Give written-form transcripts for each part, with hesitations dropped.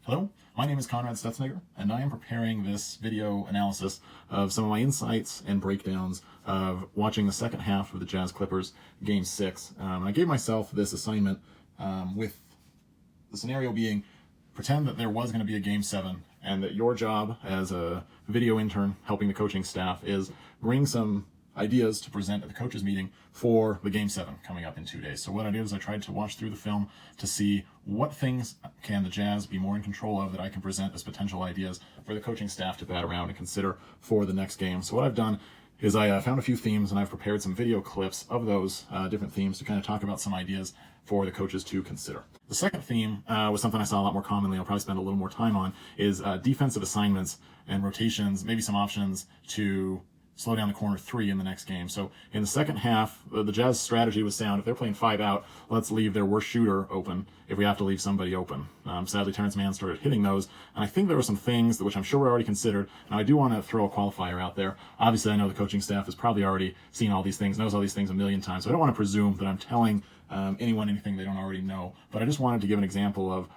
Hello, my name is Conrad Stetznegger, and I am preparing this video analysis of some of my insights and breakdowns of watching the second half of the Jazz Clippers Game 6. I gave myself this assignment with the scenario being, pretend that there was going to be a Game 7, and that your job as a video intern helping the coaching staff is bring some ideas to present at the coaches meeting for the Game 7 coming up in 2 days. So what I did is I tried to watch through the film to see what things can the Jazz be more in control of that I can present as potential ideas for the coaching staff to bat around and consider for the next game. So what I've done is I found a few themes, and I've prepared some video clips of those different themes to kind of talk about some ideas for the coaches to consider. The second theme was something I saw a lot more commonly, I'll probably spend a little more time on, is defensive assignments and rotations, maybe some options to slow down the corner three in the next game. So in the second half, the Jazz strategy was sound. If they're playing 5 out, let's leave their worst shooter open if we have to leave somebody open. Sadly, Terrence Mann started hitting those, and I think there were some things which I'm sure were already considered. Now, I do want to throw a qualifier out there. Obviously, I know the coaching staff has probably already seen all these things, knows all these things a million times, so I don't want to presume that I'm telling anyone anything they don't already know, but I just wanted to give an example of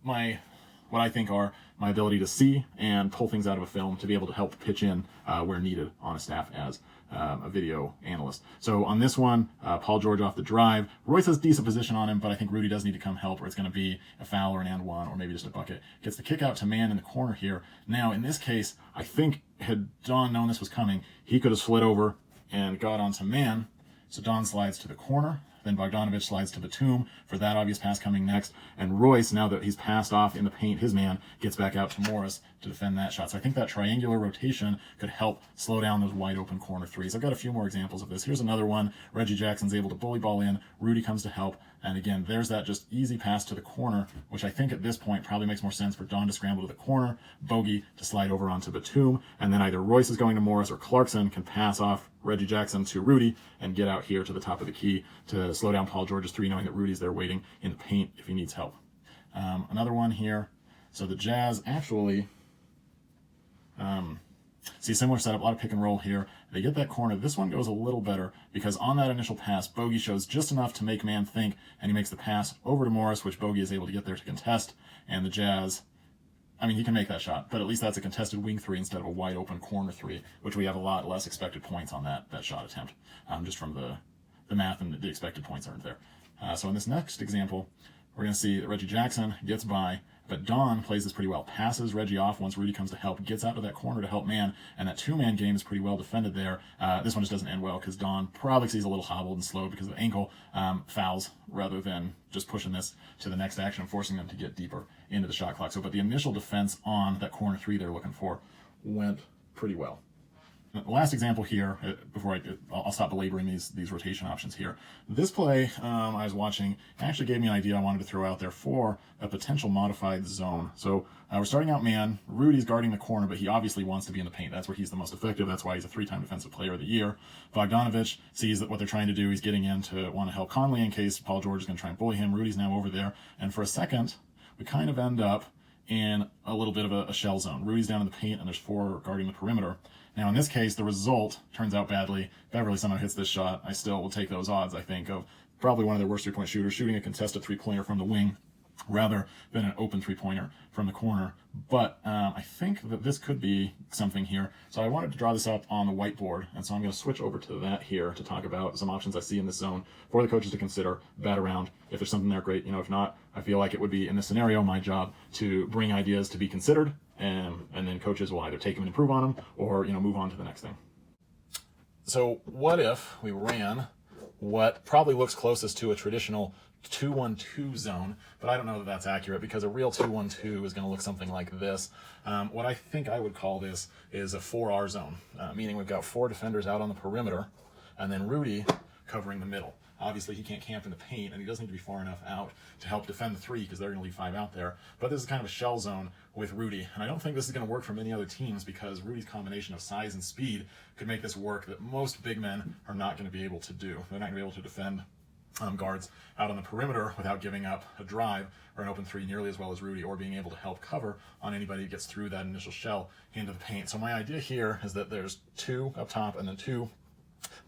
what I think are my ability to see and pull things out of a film to be able to help pitch in where needed on a staff as a video analyst. So on this one, Paul George off the drive. Royce has decent position on him, but I think Rudy does need to come help, or it's going to be a foul or an and one, or maybe just a bucket. Gets the kick out to Mann in the corner here. Now, in this case, I think had Don known this was coming, he could have slid over and got onto Mann. So Don slides to the corner. Then Bogdanovic slides to Batum for that obvious pass coming next. And Royce, now that he's passed off in the paint, his man, gets back out to Morris to defend that shot. So I think that triangular rotation could help slow down those wide open corner threes. I've got a few more examples of this. Here's another one. Reggie Jackson's able to bully ball in. Rudy comes to help. And again, there's that just easy pass to the corner, which I think at this point probably makes more sense for Don to scramble to the corner, Bogey to slide over onto Batum, and then either Royce is going to Morris or Clarkson can pass off Reggie Jackson to Rudy and get out here to the top of the key to slow down Paul George's three, knowing that Rudy's there waiting in the paint if he needs help. Another one here. So the Jazz actually see a similar setup, a lot of pick and roll here. They get that corner. This one goes a little better because on that initial pass, Bogey shows just enough to make Mann think, and he makes the pass over to Morris, which Bogey is able to get there to contest. And the Jazz, I mean, he can make that shot, but at least that's a contested wing three instead of a wide open corner three, which we have a lot less expected points on that shot attempt, just from the math, and the expected points aren't there. So in this next example, we're going to see that Reggie Jackson gets by, but Don plays this pretty well. Passes Reggie off once Rudy comes to help, gets out to that corner to help Mann, and that two-man game is pretty well defended there. This one just doesn't end well because Don probably sees a little hobbled and slow because of ankle, fouls rather than just pushing this to the next action and forcing them to get deeper into the shot clock. So, but the initial defense on that corner three they're looking for went pretty well. The last example here, before I'll stop belaboring these rotation options here. This play I was watching actually gave me an idea I wanted to throw out there for a potential modified zone. So we're starting out man. Rudy's guarding the corner, but he obviously wants to be in the paint. That's where he's the most effective. That's why he's a 3-time Defensive Player of the Year. Bogdanovic sees that what they're trying to do, he's getting in to want to help Conley in case Paul George is going to try and bully him. Rudy's now over there. And for a second, we kind of end up in a little bit of a shell zone. Rudy's down in the paint, and there's 4 guarding the perimeter. Now, in this case, the result turns out badly. Beverly somehow hits this shot. I still will take those odds, I think, of probably one of their worst three-point shooters shooting a contested three-pointer from the wing rather than an open three-pointer from the corner. But I think that this could be something here. So I wanted to draw this up on the whiteboard, and so I'm going to switch over to that here to talk about some options I see in this zone for the coaches to consider, bat around. If there's something there, great. If not, I feel like it would be, in this scenario, my job to bring ideas to be considered, and then coaches will either take them and improve on them or move on to the next thing. So what if we ran what probably looks closest to a traditional 2-1-2 zone, but I don't know that that's accurate because a real 2-1-2 is going to look something like this. What I think I would call this is a 4R zone, meaning we've got 4 defenders out on the perimeter and then Rudy covering the middle. Obviously, he can't camp in the paint, and he doesn't need to be far enough out to help defend the 3 because they're going to leave 5 out there. But this is kind of a shell zone with Rudy, and I don't think this is going to work for many other teams because Rudy's combination of size and speed could make this work that most big men are not going to be able to do. They're not going to be able to defend guards out on the perimeter without giving up a drive or an open 3 nearly as well as Rudy, or being able to help cover on anybody who gets through that initial shell into the paint. So my idea here is that there's 2 up top and then 2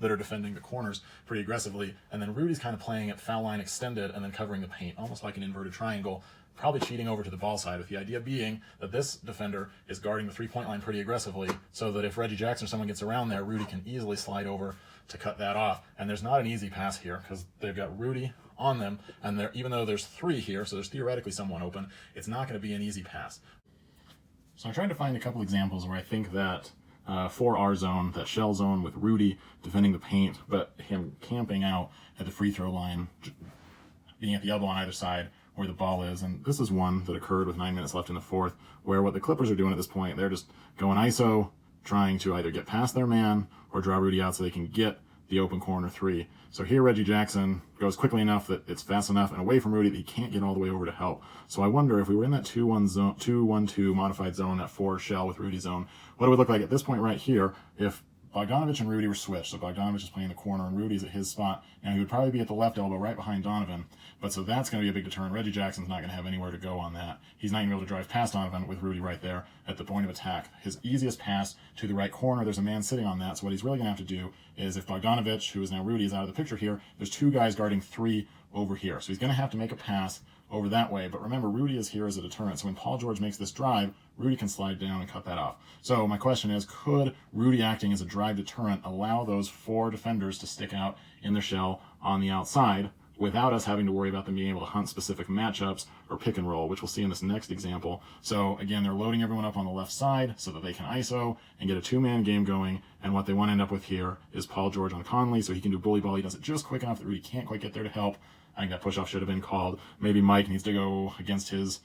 that are defending the corners pretty aggressively, and then Rudy's kind of playing at foul line extended and then covering the paint, almost like an inverted triangle, probably cheating over to the ball side, with the idea being that this defender is guarding the three-point line pretty aggressively, so that if Reggie Jackson or someone gets around there, Rudy can easily slide over to cut that off. And there's not an easy pass here because they've got Rudy on them, and even though there's 3 here, so there's theoretically someone open, it's not going to be an easy pass. So I tried to find a couple examples where I think that for our zone, that shell zone with Rudy defending the paint, but him camping out at the free throw line, being at the elbow on either side where the ball is. And this is one that occurred with 9 minutes left in the fourth, where what the Clippers are doing at this point, they're just going ISO, trying to either get past their man or draw Rudy out so they can get the open corner 3. So here Reggie Jackson goes quickly enough that it's fast enough and away from Rudy that he can't get all the way over to help. So I wonder if we were in that 2-1 zone, 2-1-2 modified zone, that 4 shell with Rudy zone, what it would look like at this point right here if Bogdanovic and Rudy were switched. So Bogdanovic is playing the corner and Rudy's at his spot. Now he would probably be at the left elbow right behind Donovan. But so that's going to be a big deterrent. Reggie Jackson's not going to have anywhere to go on that. He's not going to be able to drive past Donovan with Rudy right there at the point of attack. His easiest pass to the right corner, there's a man sitting on that. So what he's really going to have to do is, if Bogdanovic, who is now Rudy, is out of the picture here, there's 2 guys guarding 3 over here. So he's going to have to make a pass over that way. But remember, Rudy is here as a deterrent. So when Paul George makes this drive, Rudy can slide down and cut that off. So my question is, could Rudy acting as a drive deterrent allow those 4 defenders to stick out in their shell on the outside without us having to worry about them being able to hunt specific matchups or pick and roll, which we'll see in this next example. So again, they're loading everyone up on the left side so that they can ISO and get a 2-man game going. And what they want to end up with here is Paul George on Conley, so he can do bully ball. He does it just quick enough that Rudy can't quite get there to help. I think that push-off should have been called. Maybe Mike needs to go against his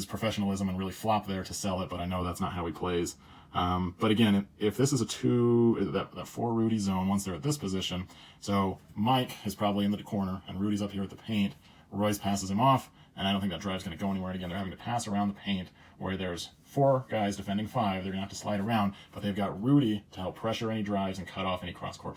professionalism and really flop there to sell it, but I know that's not how he plays. But again, if this is that 4 Rudy zone, once they're at this position, so Mike is probably in the corner and Rudy's up here at the paint. Royce passes him off, and I don't think that drive's going to go anywhere. And again, they're having to pass around the paint where there's 4 guys defending 5. They're going to have to slide around, but they've got Rudy to help pressure any drives and cut off any cross-court